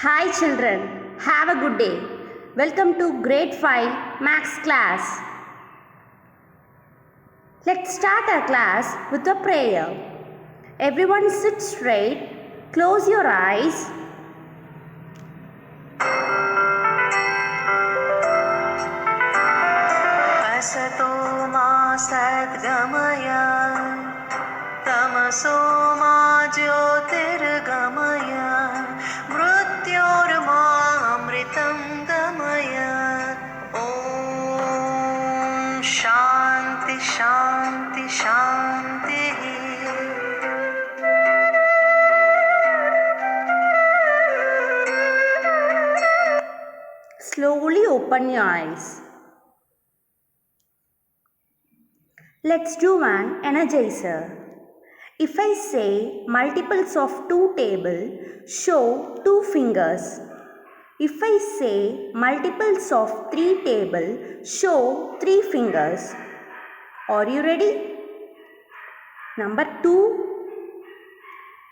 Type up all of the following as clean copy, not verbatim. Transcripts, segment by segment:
Hi children, have a good day. Welcome to grade 5 maths class. Let's start our class with a prayer. Everyone sit straight, close your eyes. असतो मा सद्गमय तमसो मा ज्योतिर्गमय मृत्योर्मामृतं गमय ॐ शान्ति शान्ति शान्तिः Slowly open your eyes. Let's do one energizer. If I say multiples of 2 table, show 2 fingers. If I say multiples of 3 table, show 3 fingers. Are you ready? Number 2,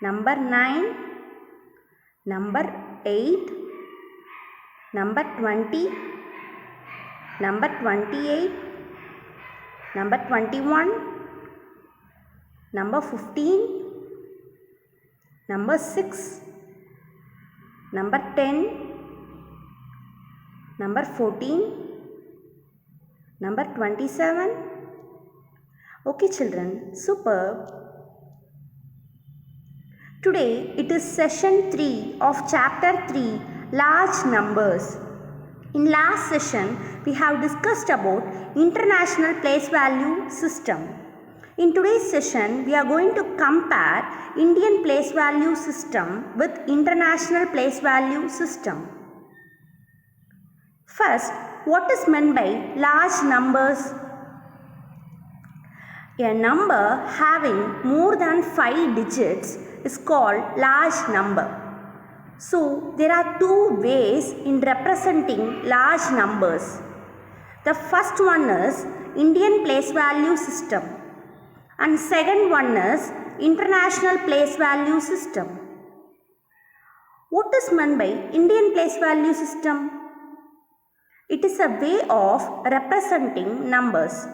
number 9, number 8, number 20, number 28, number 21, number 15, number 6, number 10, number 14, number 27. Okay children, superb. Today it is session 3 of chapter 3, large numbers. In last session, we have discussed about international place value system. In today's session, we are going to compare Indian place value system with international place value system. First, what is meant by large numbers? A number having more than 5 digits is called large number. So, there are two ways in representing large numbers. The first one is Indian place value system and second one is international place value system. What is meant by Indian place value system? It is a way of representing numbers.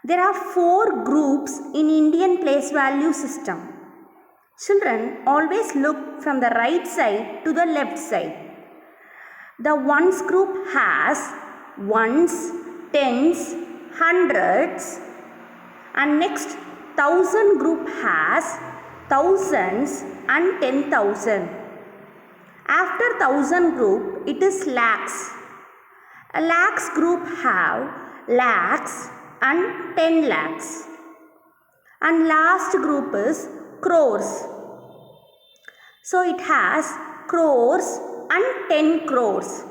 There are 4 groups in Indian place value system. Children, always look from the right side to the left side. The ones group has ones, tens, hundreds, and next 1000 group has thousands and 10,000. After 1000 group, it is lakhs. A lakhs group have lakhs and 10 lakhs. And last group is crores. So it has crores and 10 crores.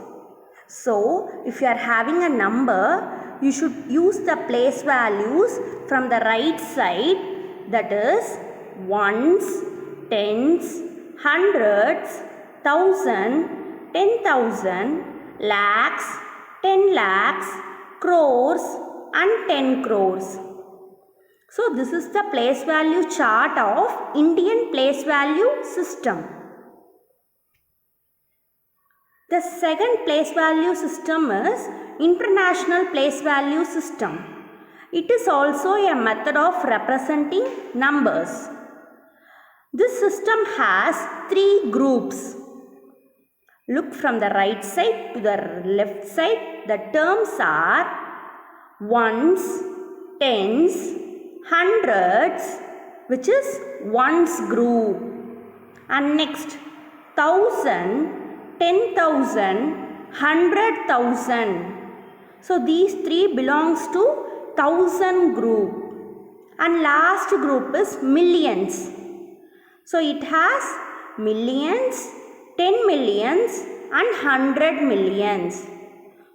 So if you are having a number, you should use the place values from the right side, that is ones, tens, hundreds, thousand, 10,000, lakhs, 10 lakhs, crores and 10 crores. So this is the place value chart of Indian place value system. The second place value system is international place value system. It is also a method of representing numbers. This system has 3 groups. Look from the right side to the left side. The terms are ones, tens, hundreds, which is ones group, and next 1000, 10,000, 100,000. So these 3 belongs to 1000 group, and last group is millions. So it has millions, 10 millions and 100 millions.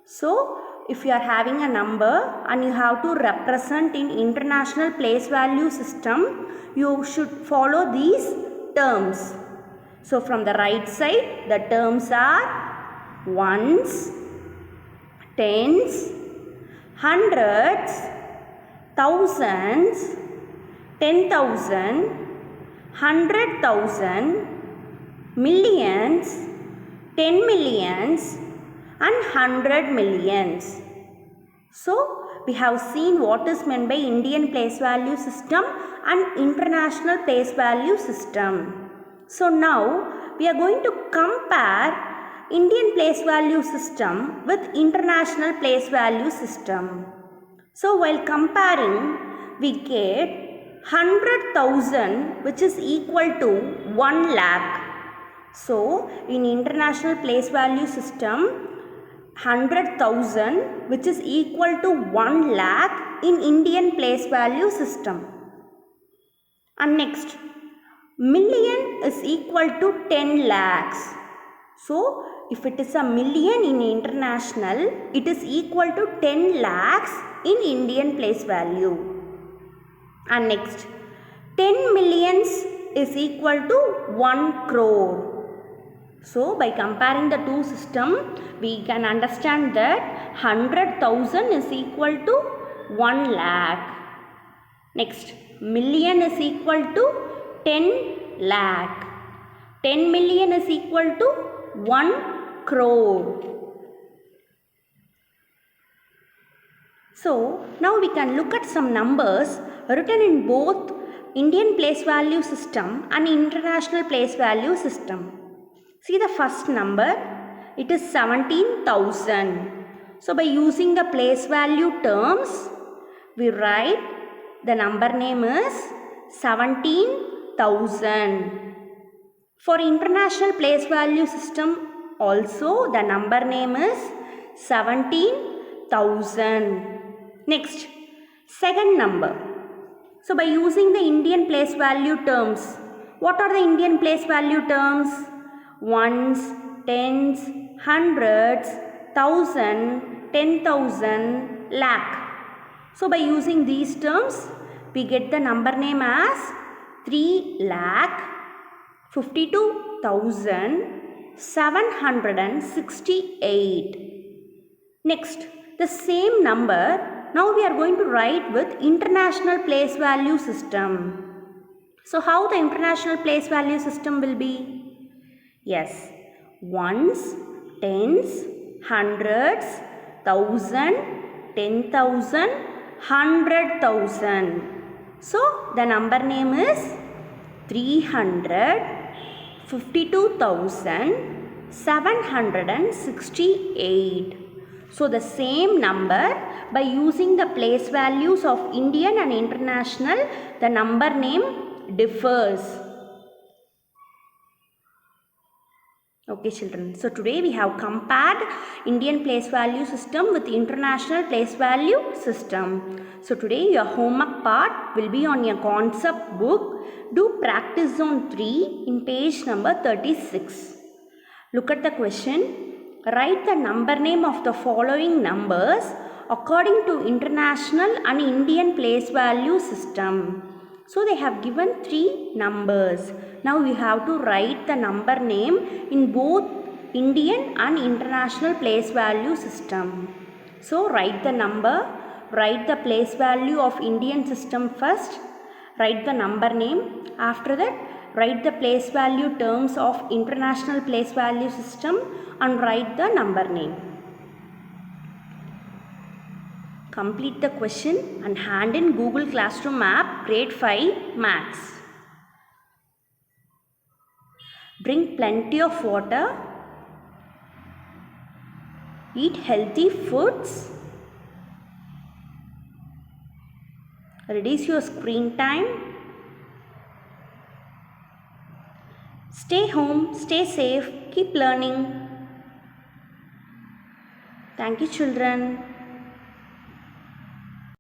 So if you are having a number and you have to represent in international place value system, you should follow these terms. So from the right side, the terms are ones, tens, hundreds, thousands, 10,000, 100,000, millions 10 millions and 100 millions. So we have seen what is meant by Indian place value system and international place value system. So now we are going to compare Indian place value system with international place value system. So while comparing, we get 100,000 which is equal to 1 lakh. So in international place value system, 100,000 which is equal to 1 lakh in Indian place value system. And next, million is equal to 10 lakhs. So if it is a million in international, it is equal to 10 lakhs in Indian place value. And next, 10 millions is equal to 1 crore. So by comparing the two systems, we can understand that 100,000 is equal to 1 lakh. Next, million is equal to 10 lakh. 10 million is equal to 1 crore. So now we can look at some numbers written in both Indian place value system and international place value system. See the first number, it is 17,000. So by using the place value terms, we write the number name is 17,000. For international place value system also the number name is 17,000. Next, second number. So by using the Indian place value terms, what are the Indian place value terms? Ones, tens, hundreds, thousand, 10,000, lakh. So by using these terms, we get the number name as 3,52,768. Next, the same number now we are going to write with international place value system. So how the international place value system will be? Yes, ones, tens, hundreds, thousand, 10,000, 100,000. So the number name is 352,768. So the same number, by using the place values of Indian and international, the number name differs. Okay children, so today we have compared Indian place value system with international place value system. So today your homework part will be on your concept book. Do practice zone 3 in page number 36. Look at the question. Write the number name of the following numbers according to international and Indian place value system. So they have given 3 numbers. Now you have to write the number name in both Indian and international place value system. So write the number, write the place value of Indian system first, write the number name. After that, write the place value terms of international place value system and write the number name. Complete the question and hand in Google Classroom app grade 5 Maths. Drink plenty of water. Eat healthy foods. Reduce your screen time. Stay home, stay safe, keep learning. Thank you children.